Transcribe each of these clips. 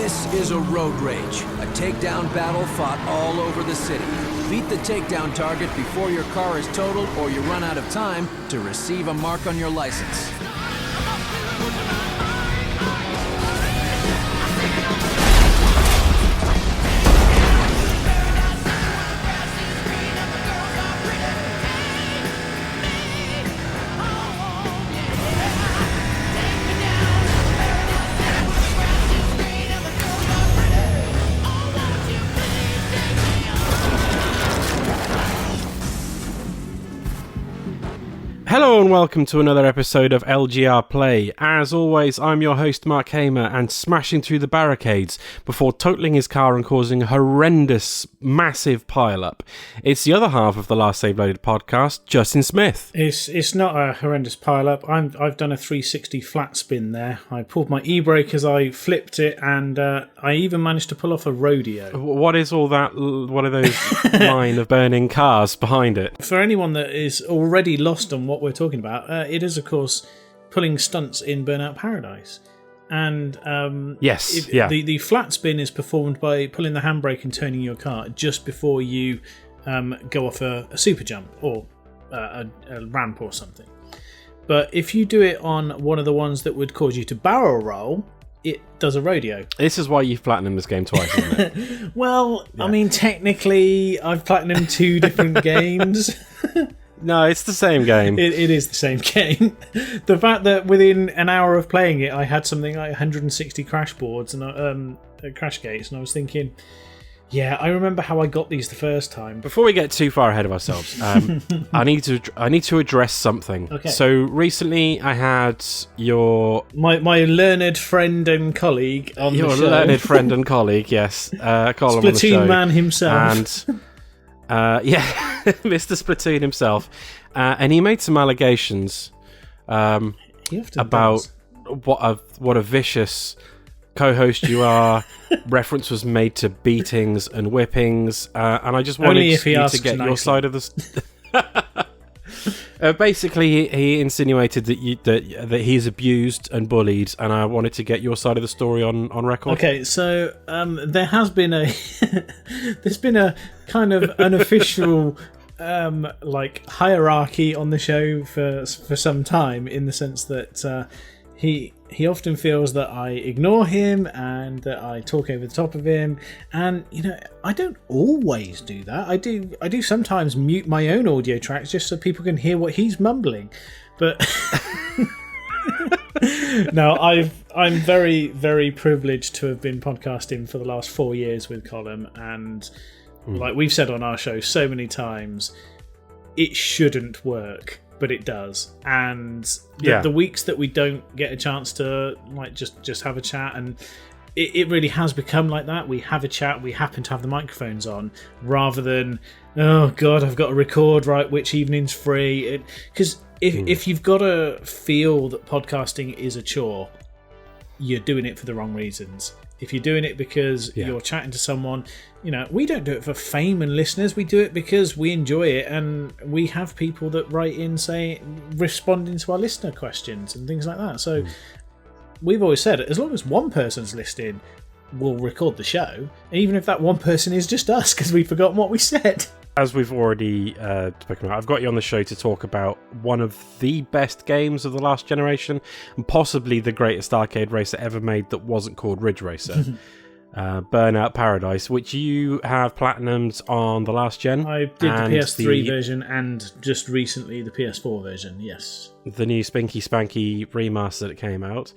This is a road rage, a takedown battle fought all over the city. Beat the takedown target before your car is totaled or you run out of time to receive a mark on your license. Hello and welcome to another episode of LGR Play. As always, I'm your host Mark Hamer, and smashing through the barricades before totaling his car and causing a horrendous, massive pile-up. It's the other half of the Last Save Loaded podcast, Justin Smith. It's not a horrendous pile-up. I've done a 360 flat spin there. I pulled my e-brake as I flipped it, and I even managed to pull off a rodeo. What is all that? What are those line of burning cars behind it? For anyone that is already lost on what we're talking about, it is, of course, pulling stunts in Burnout Paradise. And the flat spin is performed by pulling the handbrake and turning your car just before you go off a super jump or a ramp or something. But if you do it on one of the ones that would cause you to barrel roll, it does a rodeo. This is why you've platinumed this game twice, isn't it? Well, yeah. I mean, technically, I've platinumed 2 different games. No, it's the same game. It is the same game. The fact that within an hour of playing it, I had something like 160 crash boards and crash gates, and I was thinking, yeah, I remember how I got these the first time. Before we get too far ahead of ourselves, I need to address something. Okay. So recently, I had my learned friend and colleague on the show. Your learned friend and colleague, yes, Colin on the show. Splatoon man himself. And Mr. Splatoon himself, and he made some allegations about what a vicious co-host you are. Reference was made to beatings and whippings, and I just wanted you to get your side of the. Basically, he insinuated that he's abused and bullied, and I wanted to get your side of the story on record. Okay, so there has been there's been a kind of unofficial hierarchy on the show for some time, in the sense that he often feels that I ignore him and that I talk over the top of him, and I don't always do that. I do sometimes mute my own audio tracks just so people can hear what he's mumbling, but no, I'm very, very privileged to have been podcasting for the last 4 years with Colin, and like we've said on our show so many times, it shouldn't work. But it does, and the weeks that we don't get a chance to just have a chat, and it really has become like that. We have a chat, we happen to have the microphones on, rather than, oh god, I've got to record, right, which evening's free. Because if you've got to feel that podcasting is a chore, you're doing it for the wrong reasons. If you're doing it because you're chatting to someone, we don't do it for fame and listeners. We do it because we enjoy it, and we have people that write in, responding to our listener questions and things like that. So we've always said, as long as one person's listening, we'll record the show, even if that one person is just us because we've forgotten what we said. As we've already spoken about, I've got you on the show to talk about one of the best games of the last generation, and possibly the greatest arcade racer ever made that wasn't called Ridge Racer. Burnout Paradise, which you have platinumed on the last gen. I did the PS3 version and just recently the PS4 version, yes. The new Spinky Spanky remaster that came out.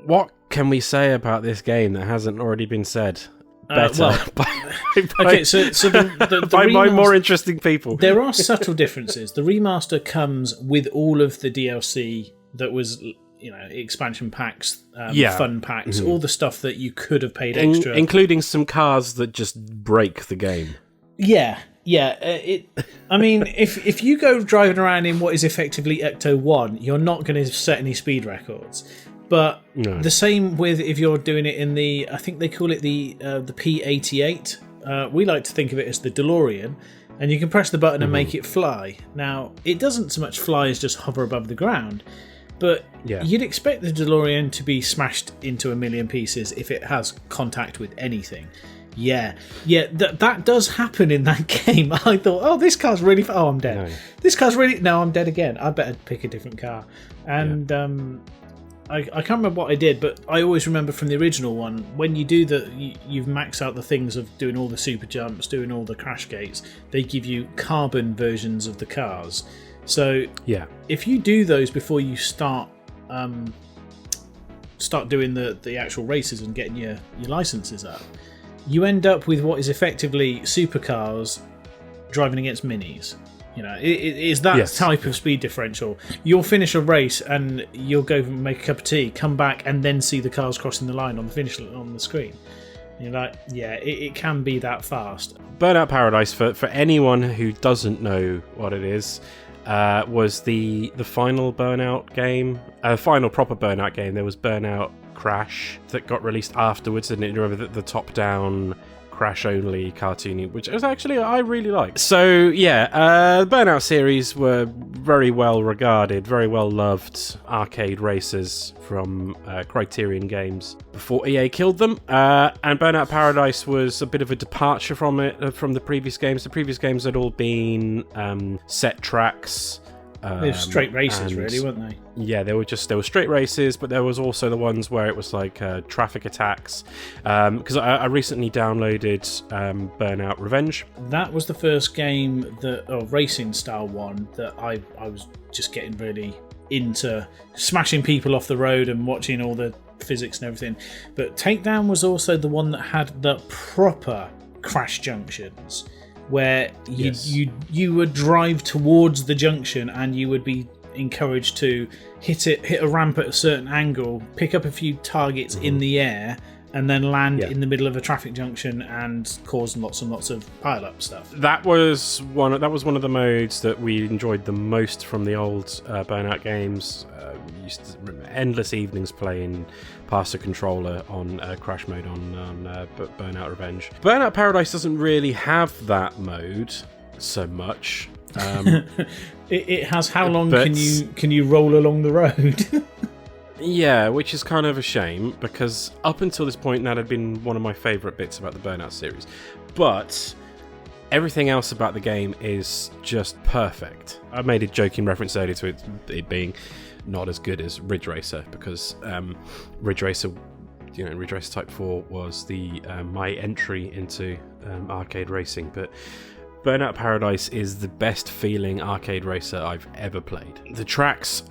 What can we say about this game that hasn't already been said? Better. Okay, so the by more interesting people. There are subtle differences. The remaster comes with all of the DLC that was, expansion packs, fun packs, all the stuff that you could have paid extra, including some cars that just break the game. Yeah. I mean, if you go driving around in what is effectively Ecto 1, you're not going to set any speed records. But the same with if you're doing it in I think they call it the P88. We like to think of it as the DeLorean, and you can press the button and make it fly. Now, it doesn't so much fly as just hover above the ground. But you'd expect the DeLorean to be smashed into a million pieces if it has contact with anything. That does happen in that game. I thought, oh, this car's really... Oh, I'm dead. No. This car's really... No, I'm dead again. I better pick a different car. And I can't remember what I did, but I always remember from the original one, when you do you've maxed out the things of doing all the super jumps, doing all the crash gates, they give you carbon versions of the cars. So if you do those before you start doing the actual races and getting your licenses up, you end up with what is effectively supercars driving against minis. You know, it is that type of speed differential. You'll finish a race and you'll go and make a cup of tea, come back, and then see the cars crossing the line on the screen. You're like, it can be that fast. Burnout Paradise, for anyone who doesn't know what it is, was the final Burnout game, final proper Burnout game. There was Burnout Crash that got released afterwards, and you remember the top-down Crash-only cartoony, which was actually I really liked. So the Burnout series were very well regarded, very well loved arcade racers from Criterion games before EA killed them. And Burnout Paradise was a bit of a departure from it, from the previous games. The previous games had all been set tracks. They were straight races, really, weren't they? Yeah, there were straight races, but there was also the ones where it was like traffic attacks. Because I recently downloaded Burnout Revenge. That was the first game racing style one that I was just getting really into, smashing people off the road and watching all the physics and everything. But Takedown was also the one that had the proper crash junctions, where you would drive towards the junction and you would be encouraged to hit a ramp at a certain angle, pick up a few targets in the air, and then land in the middle of a traffic junction and cause lots and lots of pile-up stuff. That was one of the modes that we enjoyed the most from the old Burnout games. We used to endless evenings playing past a controller on Crash mode on Burnout Revenge. Burnout Paradise doesn't really have that mode so much. It has how long can you roll along the road? Yeah, which is kind of a shame, because up until this point that had been one of my favourite bits about the Burnout series. But everything else about the game is just perfect. I made a joking reference earlier to it being not as good as Ridge Racer, because Ridge Racer Type 4 was my entry into arcade racing, but Burnout Paradise is the best feeling arcade racer I've ever played. The tracks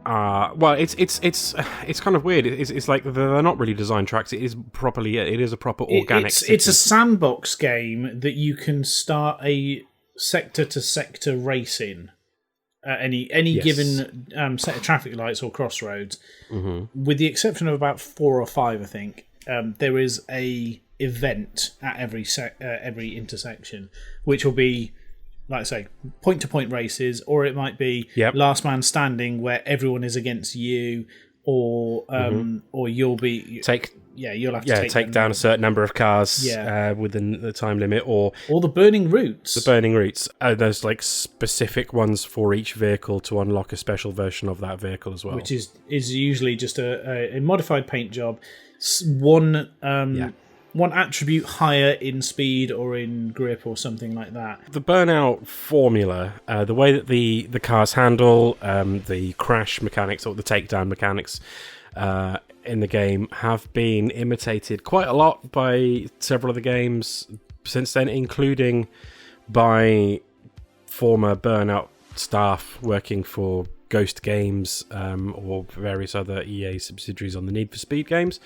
it's kind of weird. It's like they're not really designed tracks. It is a proper organic. It's a sandbox game that you can start a sector to sector race in. Any given set of traffic lights or crossroads, with the exception of about 4 or 5, I think. There is a event at every intersection, which will be, like I say, point-to-point races, or it might be last man standing, where everyone is against you, or you'll be you'll have to take down a certain number of cars within the time limit, or the burning routes. The burning routes. There's like specific ones for each vehicle to unlock a special version of that vehicle as well, which is usually just a modified paint job. One attribute higher in speed or in grip or something like that. The Burnout formula, the way that the cars handle, the crash mechanics or the takedown mechanics in the game have been imitated quite a lot by several of the games since then, including by former Burnout staff working for Ghost Games or various other EA subsidiaries on the Need for Speed games.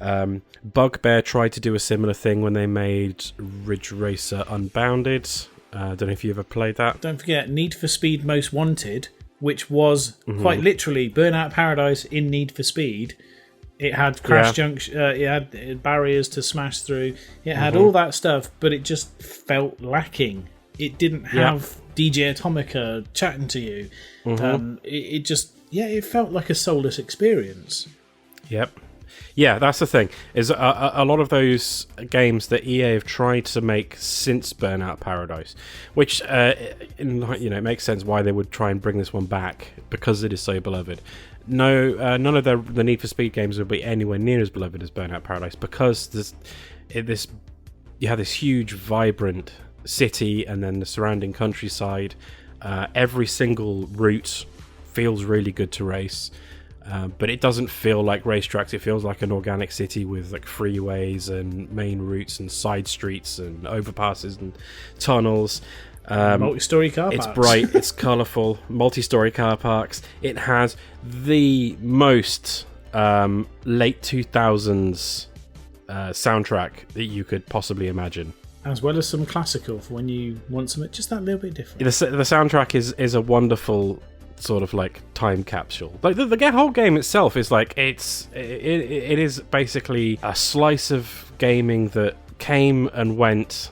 Bugbear tried to do a similar thing when they made Ridge Racer Unbounded. I don't know if you ever played that. Don't forget Need for Speed Most Wanted, which was quite literally Burnout Paradise in Need for Speed. It had crash junction, it had barriers to smash through, it had all that stuff, but it just felt lacking. It didn't have DJ Atomica chatting to you. It felt like a soulless experience. Yep. Yeah, that's the thing. Is a lot of those games that EA have tried to make since Burnout Paradise, which it makes sense why they would try and bring this one back because it is so beloved. No, none of the Need for Speed games would be anywhere near as beloved as Burnout Paradise because you have this huge, vibrant city and then the surrounding countryside. Every single route feels really good to race. But it doesn't feel like racetracks. It feels like an organic city with like freeways and main routes and side streets and overpasses and tunnels. Multi-story car parks. It's bright, it's colourful, multi-story car parks. It has the most late 2000s soundtrack that you could possibly imagine. As well as some classical for when you want something just that little bit different. The soundtrack is a wonderful sort of like time capsule. Like the whole game itself is like it is basically a slice of gaming that came and went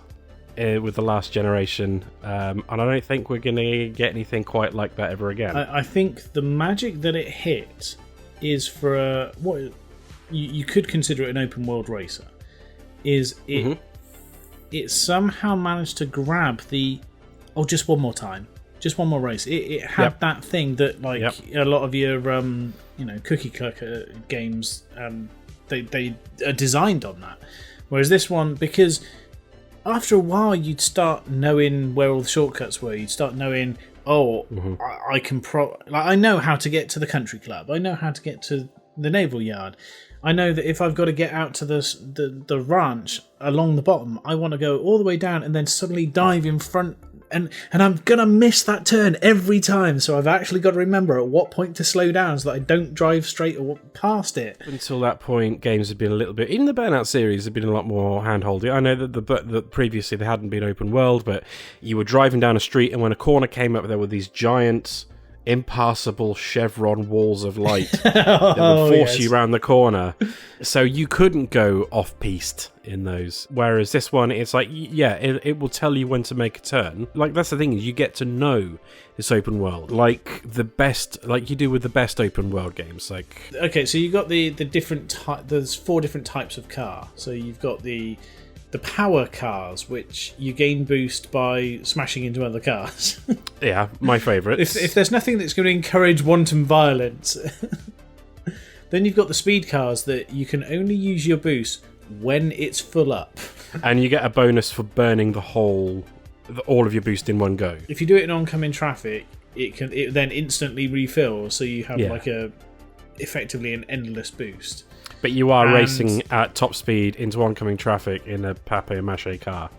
with the last generation, and I don't think we're gonna get anything quite like that ever again. I think the magic that it hit is for what you could consider it an open world racer. It somehow managed to grab just one more time. Just one more race. It had that thing that, like a lot of your, cookie clicker games, they are designed on that. Whereas this one, because after a while you'd start knowing where all the shortcuts were. You'd start knowing, I can I know how to get to the country club. I know how to get to the naval yard. I know that if I've got to get out to the ranch along the bottom, I want to go all the way down and then suddenly dive in front. And I'm going to miss that turn every time, so I've actually got to remember at what point to slow down so that I don't drive straight or past it. Until that point, games have been a little bit... Even the Burnout series have been a lot more hand-holdy. I know that previously they hadn't been open world, but you were driving down a street, and when a corner came up, there were these giant, impassable chevron walls of light that would force you around the corner. So you couldn't go off-piste in those. Whereas this one, it's like, it will tell you when to make a turn. Like, that's the thing, is you get to know this open world like you do with the best open world games. Like, okay, so you've got the different there's 4 different types of car. So you've got the power cars, which you gain boost by smashing into other cars. Yeah, my favourite. If there's nothing that's going to encourage wanton violence, then you've got the speed cars that you can only use your boost when it's full up. And you get a bonus for burning all of your boost in one go. If you do it in oncoming traffic, it then instantly refills, so you have effectively an endless boost. But you are racing at top speed into oncoming traffic in a papier-mâché car.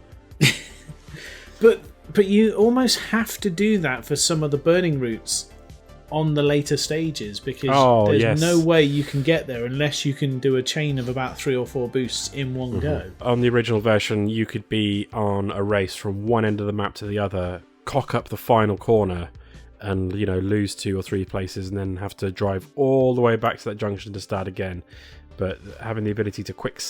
But you almost have to do that for some of the burning routes on the later stages, because there's no way you can get there unless you can do a chain of about 3 or 4 boosts in one go. On the original version, you could be on a race from one end of the map to the other, cock up the final corner, and lose 2 or 3 places, and then have to drive all the way back to that junction to start again. But having the ability to quick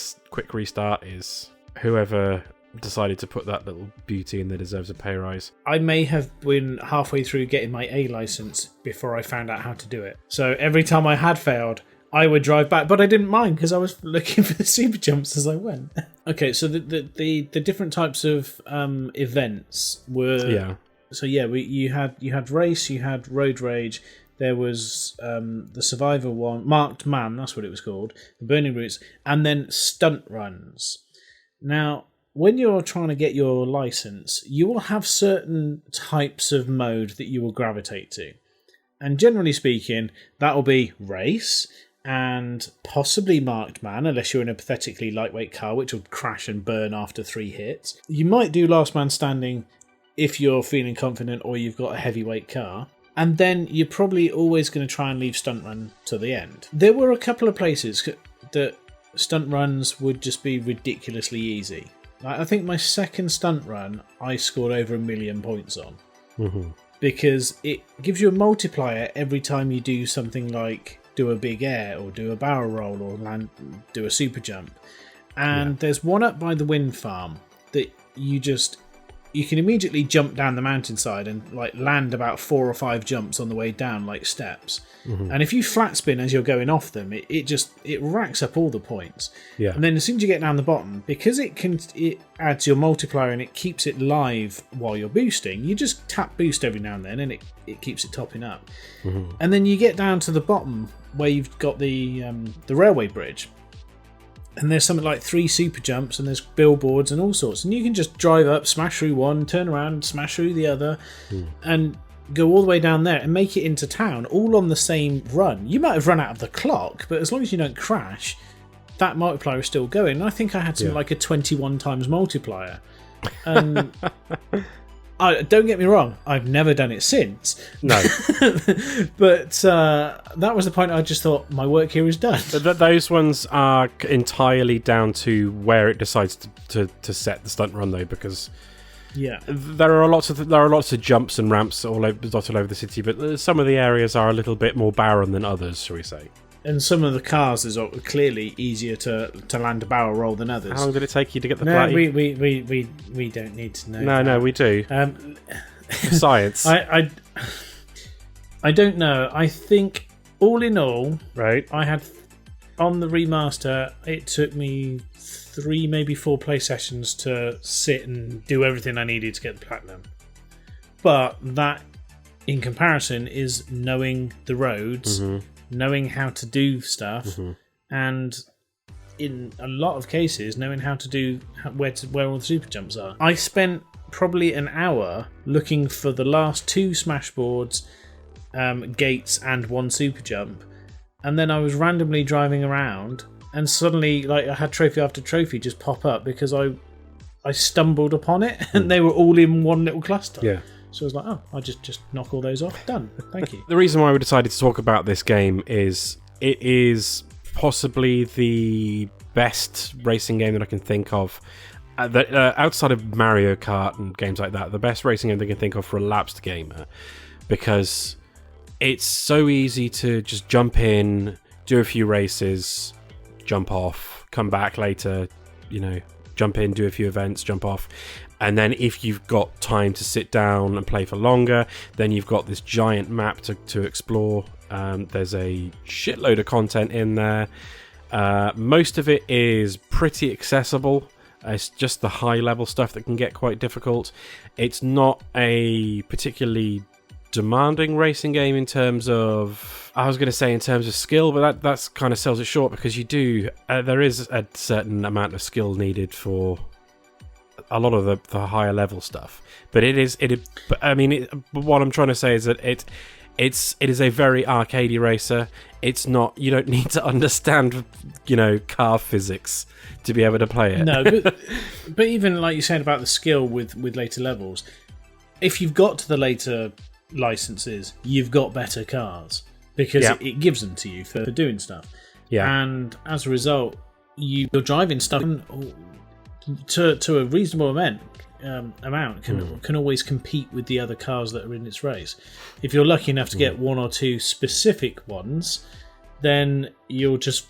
restart is whoever decided to put that little beauty in there deserves a pay rise. I may have been halfway through getting my A license before I found out how to do it. So every time I had failed, I would drive back, but I didn't mind because I was looking for the super jumps as I went. Okay, so the different types of events were... Yeah. So you had race, you had road rage. There was the Survivor one, Marked Man, that's what it was called, the Burning Routes, and then stunt runs. Now, when you're trying to get your license, you will have certain types of mode that you will gravitate to. And generally speaking, that will be race and possibly Marked Man, unless you're in a pathetically lightweight car, which will crash and burn after 3 hits. You might do Last Man Standing if you're feeling confident or you've got a heavyweight car. And then you're probably always going to try and leave Stunt Run to the end. There were a couple of places that stunt runs would just be ridiculously easy. I think my second stunt run, I scored over 1 million points on. Mm-hmm. Because it gives you a multiplier every time you do something like do a big air or do a barrel roll or do a super jump. And there's one up by the wind farm that you just you can immediately jump down the mountainside and like land about 4 or 5 jumps on the way down, like steps. And if you flat spin as you're going off them, it racks up all the points. Yeah. And then as soon as you get down the bottom, because it adds your multiplier and it keeps it live while you're boosting, you just tap boost every now and then, and it keeps it topping up. And then you get down to the bottom where you've got the railway bridge. And there's something like 3 super jumps, and there's billboards and all sorts. And you can just drive up, smash through one, turn around, smash through the other, and go all the way down there and make it into town, all on the same run. You might have run out of the clock, but as long as you don't crash, that multiplier is still going. And I think I had something like a 21 times multiplier. And don't get me wrong, I've never done it since. No. But that was the point. I just thought, my work here is done. Those ones are entirely down to where it decides to set the stunt run, though, because there are lots of jumps and ramps dotted over the city, but some of the areas are a little bit more barren than others, shall we say. And some of the cars is clearly easier to land a barrel roll than others. How long did it take you to get the No, bloody... we don't need to know. No, we do. Science. I don't know. I think all in all, right. I had on the remaster. It took me 3, maybe 4 play sessions to sit and do everything I needed to get the platinum. But that, in comparison, is knowing the roads. Knowing how to do stuff, and in a lot of cases, knowing how to do where all the super jumps are. I spent probably an hour looking for the last 2 smashboards, gates, and 1 super jump, and then I was randomly driving around, and suddenly, like, I had trophy after trophy just pop up because I stumbled upon it, and they were all in one little cluster. Yeah. So I was like, oh, I'll just knock all those off. Done. Thank you. The reason why we decided to talk about this game is it is possibly the best racing game that I can think of. Outside of Mario Kart and games like that, the best racing game that I can think of for a lapsed gamer. Because it's so easy to just jump in, do a few races, jump off, come back later, jump in, do a few events, jump off. And then if you've got time to sit down and play for longer, then you've got this giant map to explore. There's a shitload of content in there. Most of it is pretty accessible. It's just the high-level stuff that can get quite difficult. It's not a particularly demanding racing game in terms of... I was going to say in terms of skill, but that's kind of sells it short because there is a certain amount of skill needed for a lot of the higher level stuff, but what I'm trying to say is that it is a very arcadey racer. It's not, you don't need to understand car physics to be able to play it. No, but even like you said about the skill with later levels, if you've got to the later licenses, you've got better cars because it gives them to you for doing stuff. And as a result, you're driving stuff to a reasonable amount can always compete with the other cars that are in its race. If you're lucky enough to get 1 or 2 specific ones, then you'll just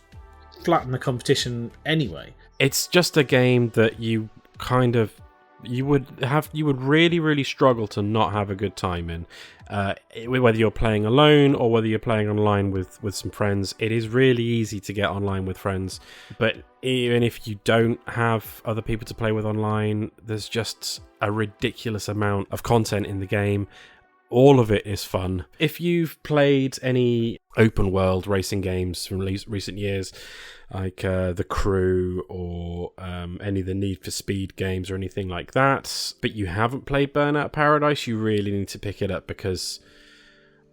flatten the competition anyway. It's just a game that you would really, really struggle to not have a good time in. Whether you're playing alone or whether you're playing online with some friends, it is really easy to get online with friends. But even if you don't have other people to play with online, there's just a ridiculous amount of content in the game. All of it is fun. If you've played any open world racing games from recent years, like The Crew or any of the Need for Speed games or anything like that, but you haven't played Burnout Paradise, you really need to pick it up because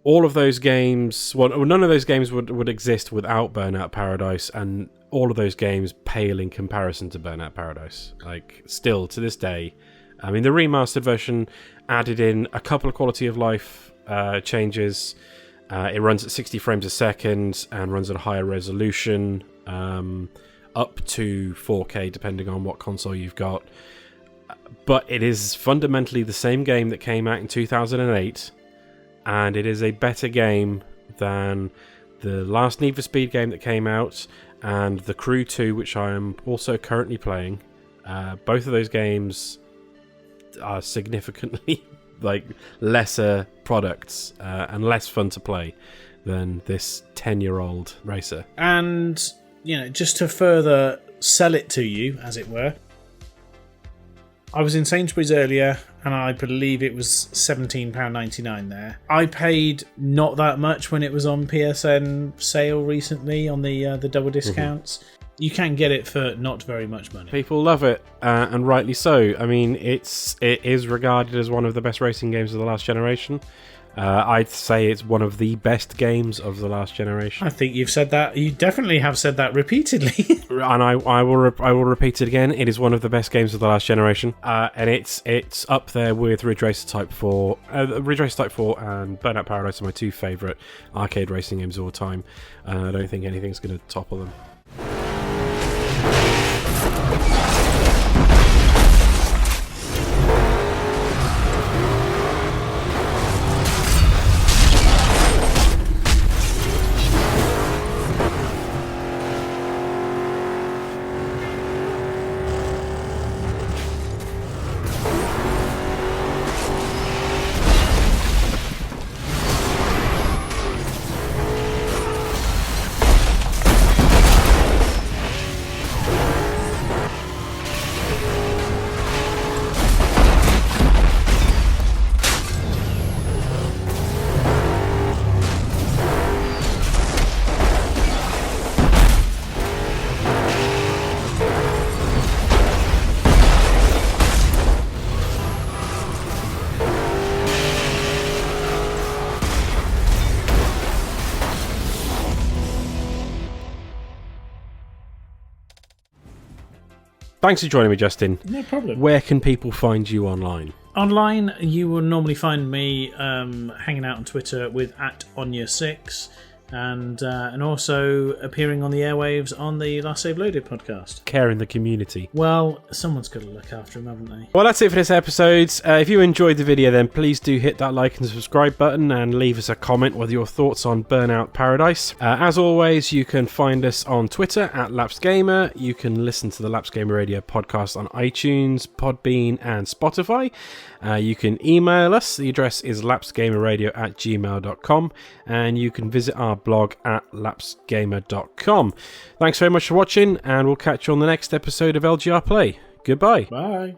all of those games, none of those games would exist without Burnout Paradise, and all of those games pale in comparison to Burnout Paradise. Like, still to this day, I mean, the remastered version added in a couple of quality of life changes. It runs at 60 frames a second and runs at a higher resolution, up to 4K depending on what console you've got. But it is fundamentally the same game that came out in 2008, and it is a better game than the last Need for Speed game that came out and The Crew 2, which I am also currently playing. Both of those games are significantly like lesser products and less fun to play than this 10-year-old racer. And, just to further sell it to you, as it were, I was in Sainsbury's earlier, and I believe it was £17.99 there. I paid not that much when it was on PSN sale recently on the double discounts. You can get it for not very much money. People love it, and rightly so. I mean, it is regarded as one of the best racing games of the last generation. I'd say it's one of the best games of the last generation. I think you've said that. You definitely have said that repeatedly. And I will repeat it again. It is one of the best games of the last generation, and it's up there with Ridge Racer Type 4. Ridge Racer Type 4 and Burnout Paradise are my two favourite arcade racing games of all time. I don't think anything's going to topple them. Thanks for joining me, Justin. No problem. Where can people find you online? Online, you will normally find me hanging out on Twitter with @Onya6 and also appearing on the airwaves on the Last Save Loaded podcast. Care in the community. Well, someone's got to look after him, haven't they? Well, that's it for this episode. If you enjoyed the video, then please do hit that like and subscribe button and leave us a comment with your thoughts on Burnout Paradise. As always, you can find us on Twitter @LapsGamer. You can listen to the Laps Gamer Radio podcast on iTunes, Podbean and Spotify. You can email us. The address is lapsgamerradio@gmail.com, and you can visit our blog at lapsgamer.com. Thanks very much for watching, and we'll catch you on the next episode of LGR Play. Goodbye. Bye.